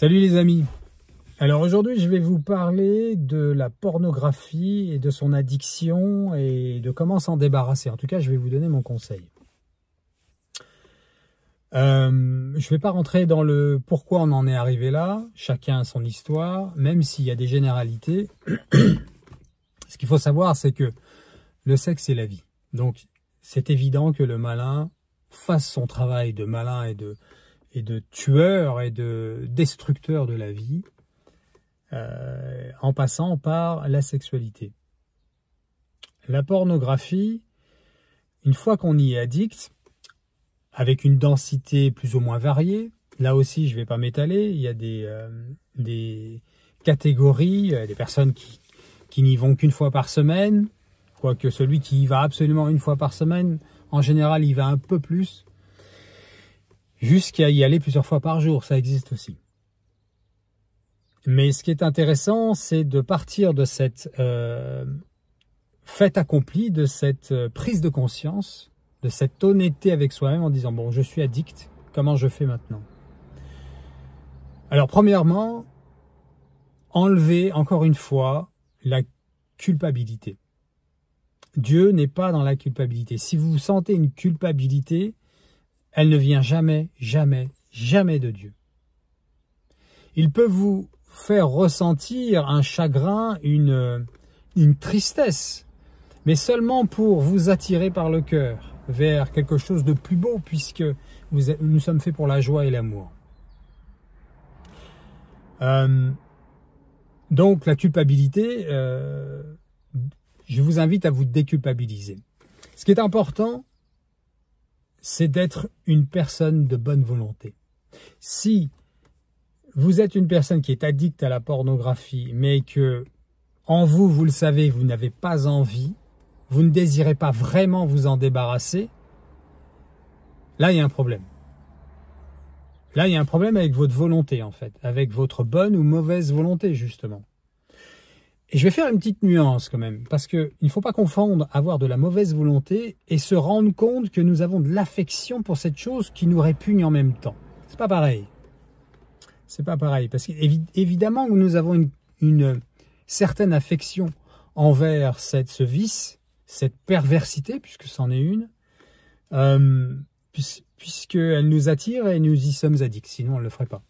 Salut les amis. Alors aujourd'hui je vais vous parler de la pornographie et de son addiction et de comment s'en débarrasser. En tout cas je vais vous donner mon conseil. Je ne vais pas rentrer dans le pourquoi on en est arrivé là, chacun a son histoire, même s'il y a des généralités. Ce qu'il faut savoir c'est que le sexe c'est la vie. Donc c'est évident que le malin fasse son travail de malin et de tueur et de destructeur de la vie en passant par la sexualité. La pornographie, une fois qu'on y est addict, avec une densité plus ou moins variée, là aussi je ne vais pas m'étaler, il y a des catégories, des personnes qui n'y vont qu'une fois par semaine, quoique celui qui y va absolument une fois par semaine, en général il va un peu plus, jusqu'à y aller plusieurs fois par jour, ça existe aussi. Mais ce qui est intéressant, c'est de partir de cette fait accompli, de cette prise de conscience, de cette honnêteté avec soi-même en disant « bon, je suis addict, comment je fais maintenant ?» Alors premièrement, enlever encore une fois la culpabilité. Dieu n'est pas dans la culpabilité. Si vous sentez une culpabilité, elle ne vient jamais, jamais, jamais de Dieu. Il peut vous faire ressentir un chagrin, une tristesse, mais seulement pour vous attirer par le cœur vers quelque chose de plus beau, puisque nous sommes faits pour la joie et l'amour. Donc la culpabilité, je vous invite à vous déculpabiliser. Ce qui est important, c'est d'être une personne de bonne volonté. Si vous êtes une personne qui est addicte à la pornographie, mais que en vous, vous le savez, vous n'avez pas envie, vous ne désirez pas vraiment vous en débarrasser, là il y a un problème. Là il y a un problème avec votre volonté en fait, avec votre bonne ou mauvaise volonté justement. Et je vais faire une petite nuance quand même, parce qu'il ne faut pas confondre avoir de la mauvaise volonté et se rendre compte que nous avons de l'affection pour cette chose qui nous répugne en même temps. C'est pas pareil. C'est pas pareil, parce qu'évidemment nous avons une certaine affection envers ce vice, cette perversité, puisque c'en est une, puisqu'elle nous attire et nous y sommes addicts, sinon on ne le ferait pas.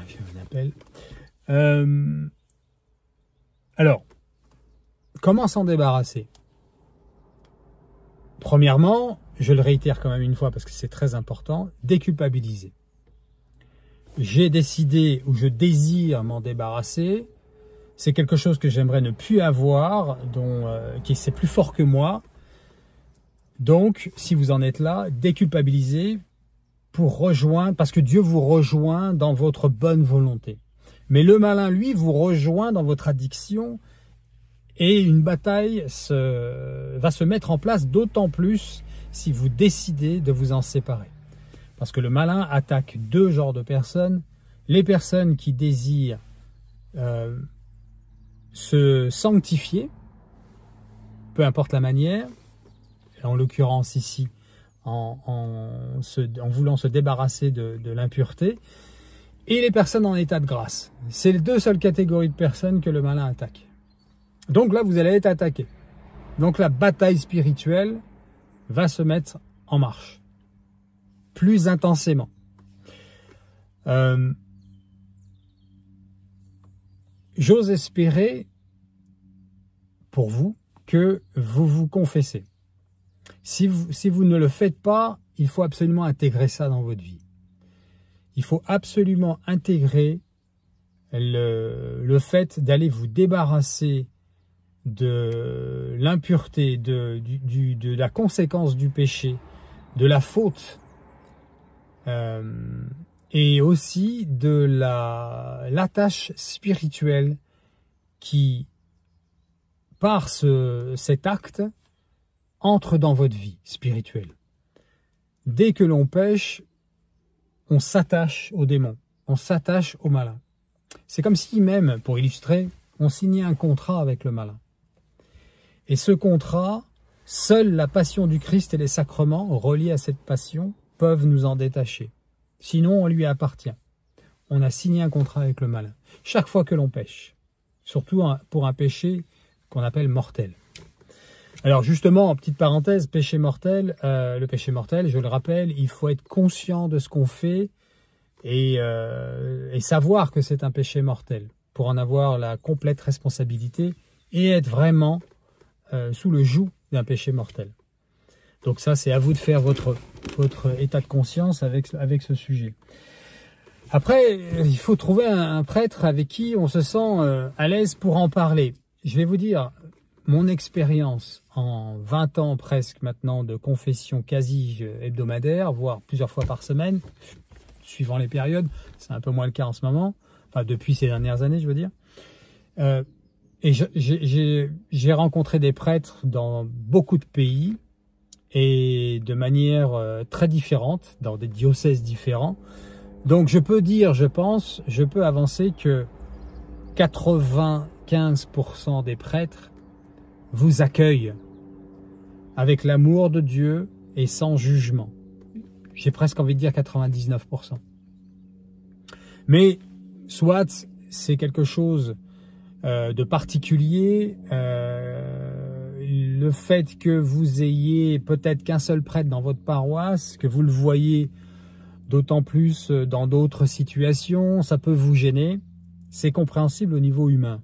J'ai un appel. Alors, comment s'en débarrasser? Premièrement, je le réitère quand même une fois parce que c'est très important, déculpabiliser. J'ai décidé ou je désire m'en débarrasser, c'est quelque chose que j'aimerais ne plus avoir, qui c'est plus fort que moi. Donc, si vous en êtes là, déculpabilisez pour rejoindre, parce que Dieu vous rejoint dans votre bonne volonté. Mais le malin, lui, vous rejoint dans votre addiction et une bataille va se mettre en place d'autant plus si vous décidez de vous en séparer. Parce que le malin attaque deux genres de personnes. Les personnes qui désirent se sanctifier, peu importe la manière, en l'occurrence ici, en voulant se débarrasser de l'impureté, et les personnes en état de grâce. C'est les deux seules catégories de personnes que le malin attaque. Donc là, vous allez être attaqué. Donc la bataille spirituelle va se mettre en marche, plus intensément. J'ose espérer, pour vous, que vous vous confessez. Si vous ne le faites pas, il faut absolument intégrer ça dans votre vie. Il faut absolument intégrer le fait d'aller vous débarrasser de l'impureté, de la conséquence du péché, de la faute, et aussi de l'attache spirituelle qui, par cet acte, entre dans votre vie spirituelle. Dès que l'on pêche, on s'attache au démon, on s'attache au malin. C'est comme si même, pour illustrer, on signait un contrat avec le malin. Et ce contrat, seule la passion du Christ et les sacrements reliés à cette passion peuvent nous en détacher. Sinon, on lui appartient. On a signé un contrat avec le malin. Chaque fois que l'on pêche. Surtout pour un péché qu'on appelle mortel. Alors justement, en petite parenthèse, péché mortel, le péché mortel, je le rappelle, il faut être conscient de ce qu'on fait et savoir que c'est un péché mortel pour en avoir la complète responsabilité et être vraiment sous le joug d'un péché mortel. Donc ça, c'est à vous de faire votre état de conscience avec ce sujet. Après, il faut trouver un prêtre avec qui on se sent à l'aise pour en parler. Je vais vous dire, mon expérience en 20 ans presque maintenant de confession quasi hebdomadaire, voire plusieurs fois par semaine, suivant les périodes, c'est un peu moins le cas en ce moment, enfin depuis ces dernières années je veux dire, et j'ai rencontré des prêtres dans beaucoup de pays et de manière très différente, dans des diocèses différents. Donc je peux dire, je peux avancer que 95% des prêtres vous accueillent avec l'amour de Dieu et sans jugement. J'ai presque envie de dire 99%. Mais soit c'est quelque chose de particulier, le fait que vous ayez peut-être qu'un seul prêtre dans votre paroisse, que vous le voyez d'autant plus dans d'autres situations, ça peut vous gêner. C'est compréhensible au niveau humain.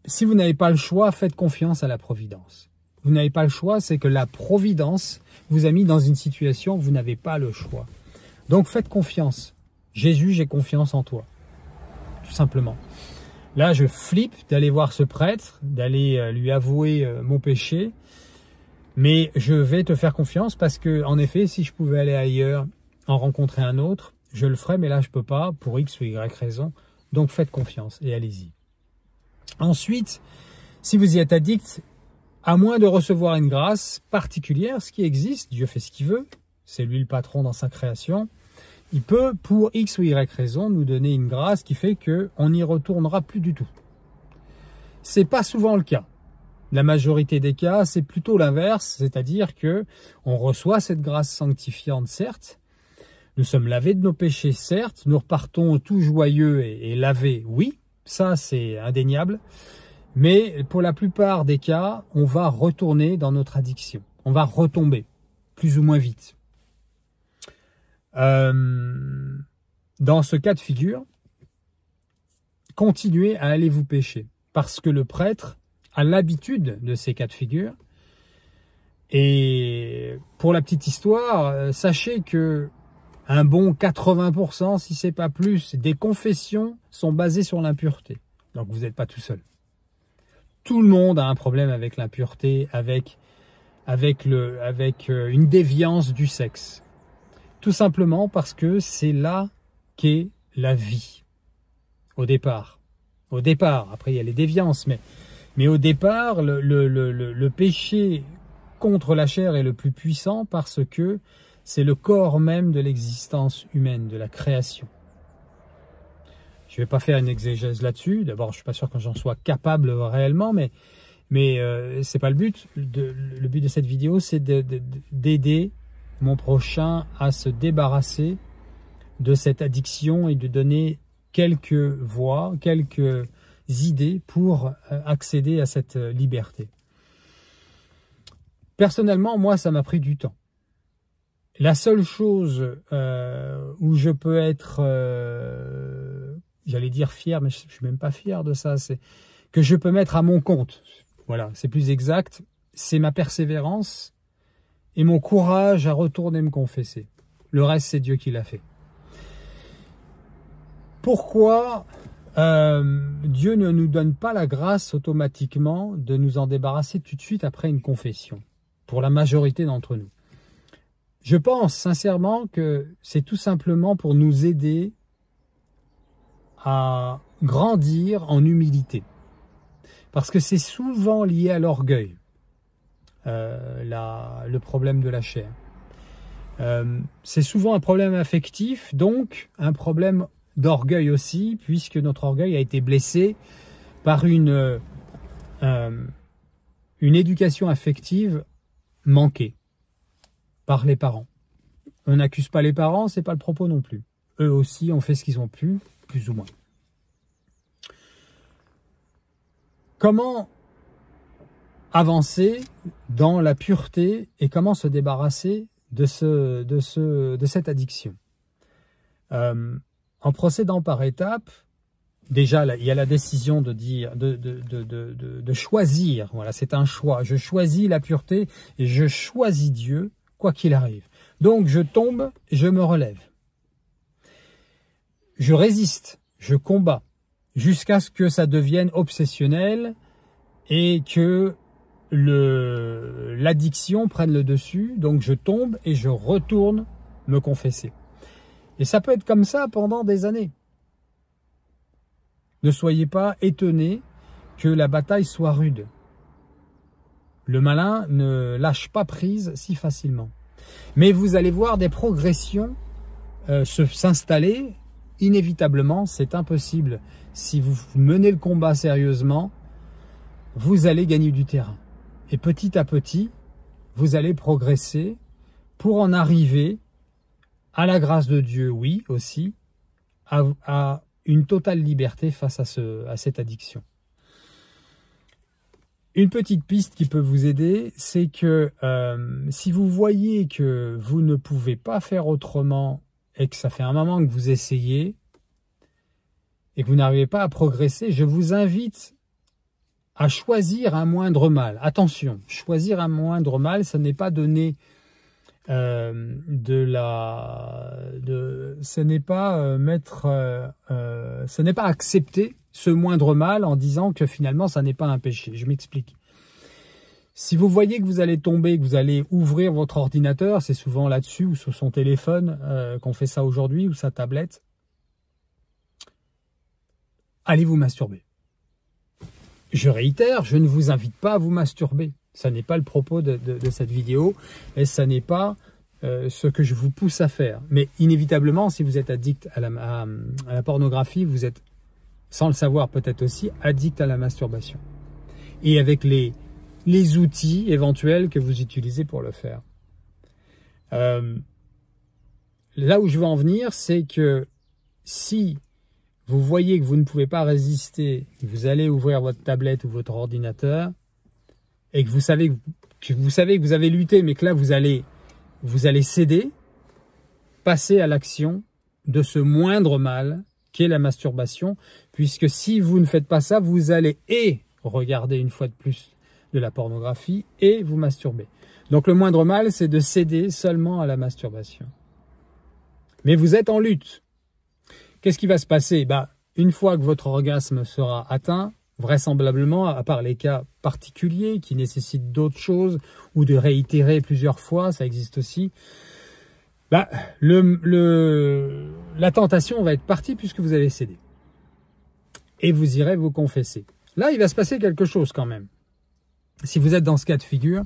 Si vous n'avez pas le choix, faites confiance à la providence. Vous n'avez pas le choix, c'est que la providence vous a mis dans une situation où vous n'avez pas le choix. Donc faites confiance. Jésus, j'ai confiance en toi. Tout simplement. Là, je flippe d'aller voir ce prêtre, d'aller lui avouer mon péché. Mais je vais te faire confiance parce que, en effet, si je pouvais aller ailleurs, en rencontrer un autre, je le ferais, mais là, je peux pas, pour X ou Y raison. Donc, faites confiance et allez-y. Ensuite, si vous y êtes addict, à moins de recevoir une grâce particulière, ce qui existe, Dieu fait ce qu'il veut, c'est lui le patron dans sa création, il peut, pour X ou Y raison, nous donner une grâce qui fait qu'on n'y retournera plus du tout. C'est pas souvent le cas. La majorité des cas, c'est plutôt l'inverse, c'est-à-dire que on reçoit cette grâce sanctifiante, certes, nous sommes lavés de nos péchés, certes, nous repartons tout joyeux et lavés, oui, ça c'est indéniable, mais pour la plupart des cas, on va retourner dans notre addiction, on va retomber, plus ou moins vite. Dans ce cas de figure, continuez à aller vous pécher, parce que le prêtre a l'habitude de ces cas de figure. Et pour la petite histoire, sachez que un bon 80%, si c'est pas plus, des confessions sont basées sur l'impureté. Donc vous n'êtes pas tout seul. Tout le monde a un problème avec l'impureté, avec une déviance du sexe. Tout simplement parce que c'est là qu'est la vie. Au départ. Au départ, après il y a les déviances, mais au départ, le péché contre la chair est le plus puissant parce que c'est le corps même de l'existence humaine, de la création. Je ne vais pas faire une exégèse là-dessus. D'abord, je ne suis pas sûr que j'en sois capable réellement, mais ce n'est pas le but. Le but de cette vidéo, c'est d'aider mon prochain à se débarrasser de cette addiction et de donner quelques voies, quelques idées pour accéder à cette liberté. Personnellement, moi, ça m'a pris du temps. La seule chose où je peux être, j'allais dire fier, mais je ne suis même pas fier de ça, c'est que je peux mettre à mon compte. Voilà, c'est plus exact. C'est ma persévérance et mon courage à retourner me confesser. Le reste, c'est Dieu qui l'a fait. Pourquoi Dieu ne nous donne pas la grâce automatiquement de nous en débarrasser tout de suite après une confession, pour la majorité d'entre nous? Je pense sincèrement que c'est tout simplement pour nous aider à grandir en humilité. Parce que c'est souvent lié à l'orgueil, le problème de la chair. C'est souvent un problème affectif, donc un problème d'orgueil aussi, puisque notre orgueil a été blessé par une éducation affective manquée par les parents. On n'accuse pas les parents, c'est pas le propos non plus. Eux aussi ont fait ce qu'ils ont pu, plus ou moins. Comment avancer dans la pureté et comment se débarrasser de cette addiction? En procédant par étapes, déjà il y a la décision de dire, de choisir. Voilà, c'est un choix. Je choisis la pureté et je choisis Dieu, quoi qu'il arrive. Donc je tombe, je me relève. Je résiste, je combats, jusqu'à ce que ça devienne obsessionnel et que l'addiction prenne le dessus. Donc je tombe et je retourne me confesser. Et ça peut être comme ça pendant des années. Ne soyez pas étonnés que la bataille soit rude. Le malin ne lâche pas prise si facilement. Mais vous allez voir des progressions s'installer. Inévitablement, c'est impossible. Si vous menez le combat sérieusement, vous allez gagner du terrain. Et petit à petit, vous allez progresser pour en arriver à la grâce de Dieu, oui, aussi, à une totale liberté face à cette addiction. Une petite piste qui peut vous aider, c'est que si vous voyez que vous ne pouvez pas faire autrement et que ça fait un moment que vous essayez et que vous n'arrivez pas à progresser, je vous invite à choisir un moindre mal. Attention, choisir un moindre mal, ça n'est pas donner ce n'est pas ce n'est pas accepter ce moindre mal en disant que finalement ça n'est pas un péché. Je m'explique. Si vous voyez que vous allez tomber, que vous allez ouvrir votre ordinateur, c'est souvent là-dessus ou sur son téléphone qu'on fait ça aujourd'hui, ou sa tablette, allez vous masturber. Je réitère, je ne vous invite pas à vous masturber. Ça n'est pas le propos de cette vidéo et ça n'est pas ce que je vous pousse à faire. Mais inévitablement, si vous êtes addict à la pornographie, vous êtes, sans le savoir peut-être aussi, addict à la masturbation. Et avec les outils éventuels que vous utilisez pour le faire. Là où je veux en venir, c'est que si vous voyez que vous ne pouvez pas résister, vous allez ouvrir votre tablette ou votre ordinateur, et que vous savez que vous avez lutté, mais que là vous allez céder, passer à l'action de ce moindre mal qu'est la masturbation, puisque si vous ne faites pas ça, vous allez regarder une fois de plus de la pornographie et vous masturber. Donc le moindre mal, c'est de céder seulement à la masturbation. Mais vous êtes en lutte. Qu'est-ce qui va se passer? Une fois que votre orgasme sera atteint, vraisemblablement, à part les cas particuliers qui nécessitent d'autres choses ou de réitérer plusieurs fois, ça existe aussi, la tentation va être partie puisque vous avez cédé. Et vous irez vous confesser. Là, il va se passer quelque chose quand même. Si vous êtes dans ce cas de figure,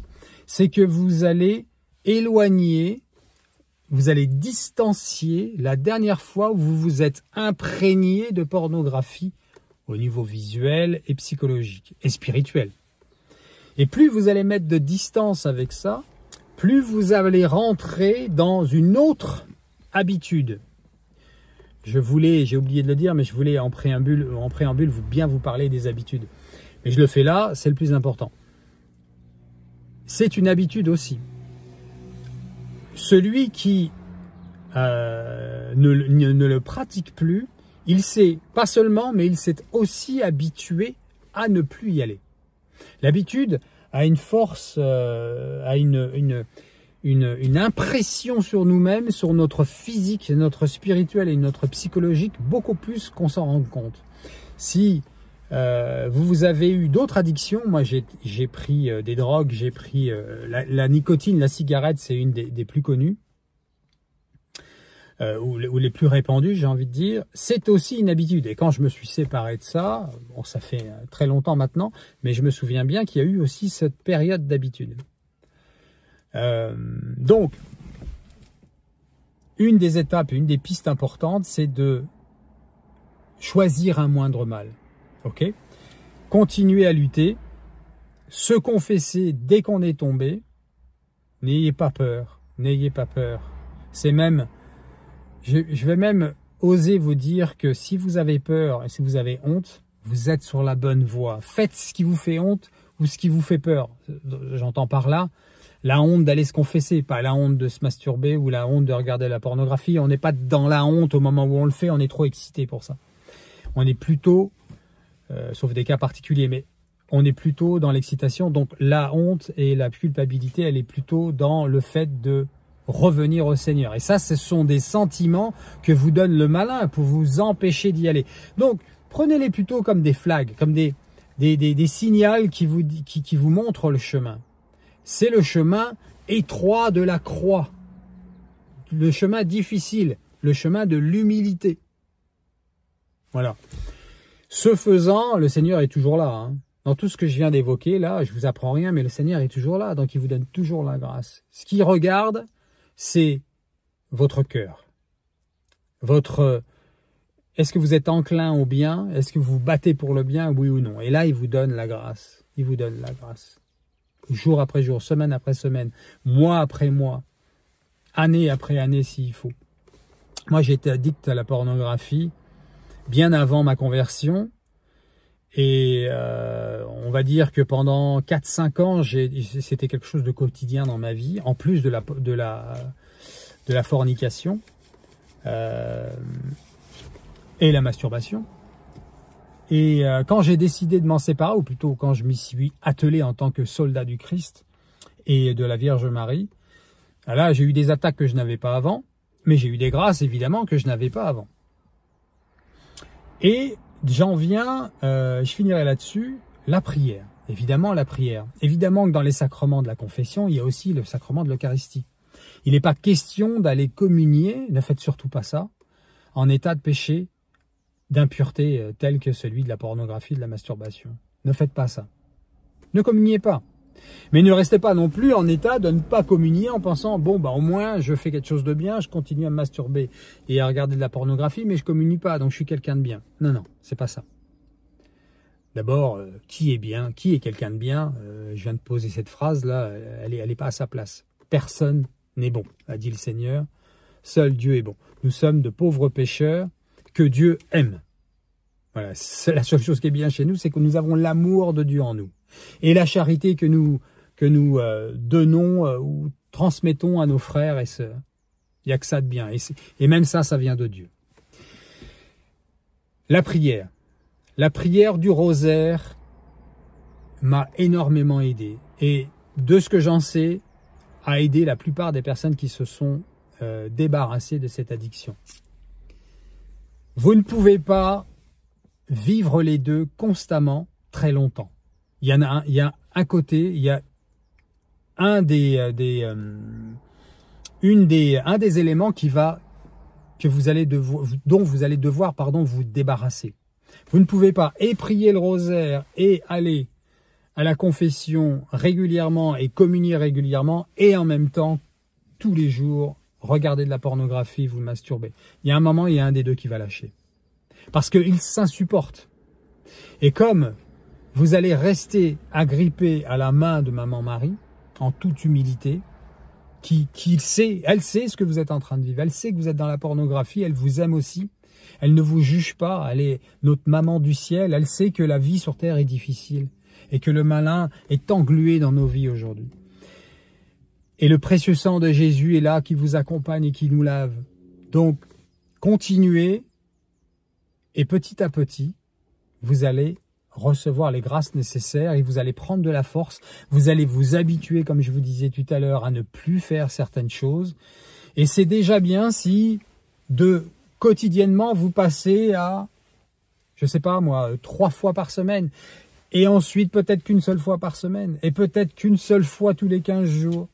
c'est que vous allez éloigner, vous allez distancier la dernière fois où vous vous êtes imprégné de pornographie au niveau visuel et psychologique et spirituel. Et plus vous allez mettre de distance avec ça, plus vous allez rentrer dans une autre habitude. J'ai oublié de le dire, mais je voulais en préambule bien vous parler des habitudes. Mais je le fais là, c'est le plus important. C'est une habitude aussi. Celui qui ne le pratique plus, il s'est, pas seulement, mais il s'est aussi habitué à ne plus y aller. L'habitude a une force, a une impression sur nous-mêmes, sur notre physique, notre spirituel et notre psychologique, beaucoup plus qu'on s'en rend compte. Si vous avez eu d'autres addictions, moi j'ai pris des drogues, j'ai pris la nicotine, la cigarette, c'est une des plus connues, ou les plus répandues, j'ai envie de dire. C'est aussi une habitude. Et quand je me suis séparé de ça, bon, ça fait très longtemps maintenant, mais je me souviens bien qu'il y a eu aussi cette période d'habitude. Donc, une des étapes, une des pistes importantes, c'est de choisir un moindre mal. Ok ? Continuer à lutter, se confesser dès qu'on est tombé. N'ayez pas peur, n'ayez pas peur. C'est même, je vais même oser vous dire que si vous avez peur et si vous avez honte, vous êtes sur la bonne voie. Faites ce qui vous fait honte ou ce qui vous fait peur. J'entends par là la honte d'aller se confesser, pas la honte de se masturber ou la honte de regarder la pornographie. On n'est pas dans la honte au moment où on le fait, on est trop excité pour ça. On est plutôt, sauf des cas particuliers, mais on est plutôt dans l'excitation. Donc la honte et la culpabilité, elle est plutôt dans le fait de revenir au Seigneur. Et ça, ce sont des sentiments que vous donne le malin pour vous empêcher d'y aller. Donc, prenez-les plutôt comme des flags, comme des signals qui vous montrent le chemin. C'est le chemin étroit de la croix, le chemin difficile, le chemin de l'humilité. Voilà. Ce faisant, le Seigneur est toujours là. Hein. Dans tout ce que je viens d'évoquer, là, je vous apprends rien, mais le Seigneur est toujours là, donc il vous donne toujours la grâce. Ce qu'il regarde, c'est votre cœur. Est-ce que vous êtes enclin au bien? Est-ce que vous vous battez pour le bien, oui ou non? Et là, il vous donne la grâce. Il vous donne la grâce. Jour après jour, semaine après semaine, mois après mois, année après année s'il faut. Moi, j'étais addict à la pornographie bien avant ma conversion. Et on va dire que pendant 4-5 ans, c'était quelque chose de quotidien dans ma vie, en plus de la fornication et la masturbation. Et quand j'ai décidé de m'en séparer, ou plutôt quand je m'y suis attelé en tant que soldat du Christ et de la Vierge Marie, là j'ai eu des attaques que je n'avais pas avant, mais j'ai eu des grâces évidemment que je n'avais pas avant. Et j'en viens, je finirai là-dessus, la prière. Évidemment la prière. Évidemment que dans les sacrements de la confession, il y a aussi le sacrement de l'Eucharistie. Il n'est pas question d'aller communier, ne faites surtout pas ça, en état de péché, d'impureté tel que celui de la pornographie, de la masturbation. Ne faites pas ça. Ne communiez pas. Mais ne restez pas non plus en état de ne pas communier en pensant, bon, bah, au moins, je fais quelque chose de bien, je continue à me masturber et à regarder de la pornographie, mais je communie pas, donc je suis quelqu'un de bien. Non, non, c'est pas ça. D'abord, qui est bien? Qui est quelqu'un de bien? Je viens de poser cette phrase-là, elle est pas à sa place. Personne n'est bon, a dit le Seigneur. Seul Dieu est bon. Nous sommes de pauvres pécheurs que Dieu aime. Voilà, c'est la seule chose qui est bien chez nous, c'est que nous avons l'amour de Dieu en nous. Et la charité que nous donnons ou transmettons à nos frères et sœurs. Il n'y a que ça de bien. Et même ça, ça vient de Dieu. La prière. La prière du rosaire m'a énormément aidé. Et de ce que j'en sais, a aidé la plupart des personnes qui se sont débarrassées de cette addiction. Vous ne pouvez pas vivre les deux constamment très longtemps. Il y a un côté, il y a un des éléments dont vous allez devoir vous débarrasser. Vous ne pouvez pas et prier le rosaire et aller à la confession régulièrement et communier régulièrement et en même temps, tous les jours, regarder de la pornographie, vous masturbez. Il y a un moment, il y a un des deux qui va lâcher. Parce qu'ils s'insupportent. Et comme vous allez rester agrippé à la main de Maman Marie, en toute humilité, elle sait ce que vous êtes en train de vivre, elle sait que vous êtes dans la pornographie, elle vous aime aussi, elle ne vous juge pas, elle est notre maman du ciel, elle sait que la vie sur terre est difficile et que le malin est englué dans nos vies aujourd'hui. Et le précieux sang de Jésus est là, qui vous accompagne et qui nous lave. Donc, continuez et petit à petit, vous allez recevoir les grâces nécessaires et vous allez prendre de la force. Vous allez vous habituer, comme je vous disais tout à l'heure, à ne plus faire certaines choses. Et c'est déjà bien si quotidiennement vous passez à, je sais pas moi, 3 fois par semaine. Et ensuite peut-être qu'une seule fois par semaine. Et peut-être qu'une seule fois tous les 15 jours.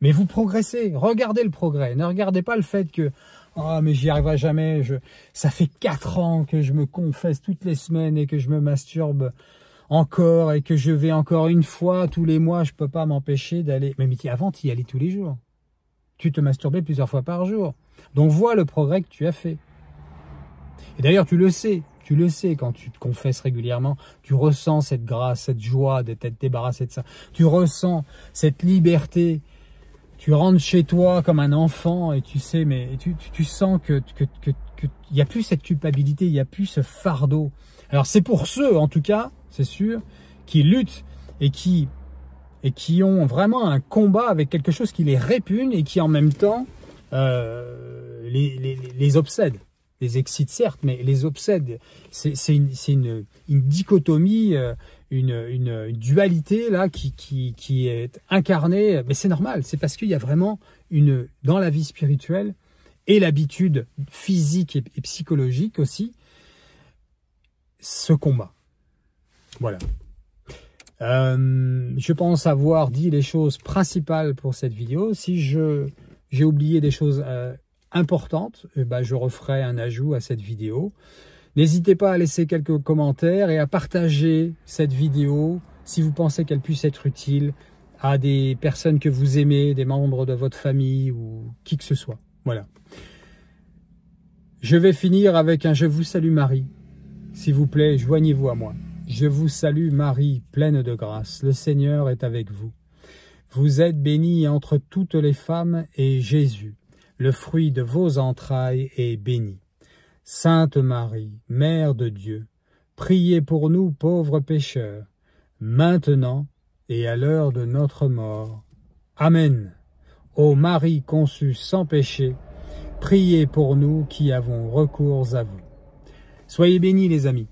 Mais vous progressez. Regardez le progrès. Ne regardez pas le fait que ah, mais j'y arriverai jamais. Ça fait 4 ans que je me confesse toutes les semaines et que je me masturbe encore et que je vais encore une fois tous les mois. Je peux pas m'empêcher d'aller. Mais avant, tu y allais tous les jours. Tu te masturbais plusieurs fois par jour. Donc vois le progrès que tu as fait. Et d'ailleurs, tu le sais. Tu le sais quand tu te confesses régulièrement. Tu ressens cette grâce, cette joie d'être débarrassé de ça. Tu ressens cette liberté. tu rentres chez toi comme un enfant et tu sais, mais tu sens que il n'y a plus cette culpabilité, il n'y a plus ce fardeau. Alors c'est pour ceux, en tout cas, c'est sûr, qui luttent et qui ont vraiment un combat avec quelque chose qui les répugne et qui en même temps les obsède. Les excite certes, mais les obsède. C'est une dichotomie, une dualité là qui est incarnée. Mais c'est normal, c'est parce qu'il y a vraiment dans la vie spirituelle et l'habitude physique et psychologique aussi, ce combat. Voilà. Je pense avoir dit les choses principales pour cette vidéo. Si j'ai oublié des choses importantes, je referai un ajout à cette vidéo. N'hésitez pas à laisser quelques commentaires et à partager cette vidéo si vous pensez qu'elle puisse être utile à des personnes que vous aimez, des membres de votre famille ou qui que ce soit. Voilà. Je vais finir avec un « Je vous salue Marie ». S'il vous plaît, joignez-vous à moi. Je vous salue Marie, pleine de grâce, le Seigneur est avec vous. Vous êtes bénie entre toutes les femmes et Jésus, le fruit de vos entrailles, est béni. Sainte Marie, Mère de Dieu, priez pour nous pauvres pécheurs, maintenant et à l'heure de notre mort. Amen. Ô Marie conçue sans péché, priez pour nous qui avons recours à vous. Soyez bénis les amis.